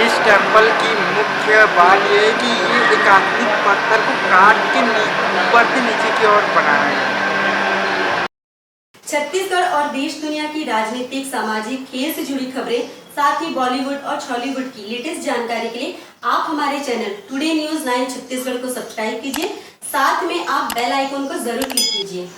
इस टेम्पल की मुख्य बात यह है कि ये एक आधुनिक पत्थर को काट के ऊपर से नीचे की ओर बनाया है। छत्तीसगढ़ और देश दुनिया की राजनीतिक, सामाजिक, खेल से जुड़ी खबरें, साथ ही बॉलीवुड और हॉलीवुड की लेटेस्ट जानकारी के लिए आप हमारे चैनल टुडे न्यूज 9 छत्तीसगढ़ को सब्सक्राइब कीजिए। साथ में आप बेल आइकन को जरूर क्लिक कीजिए।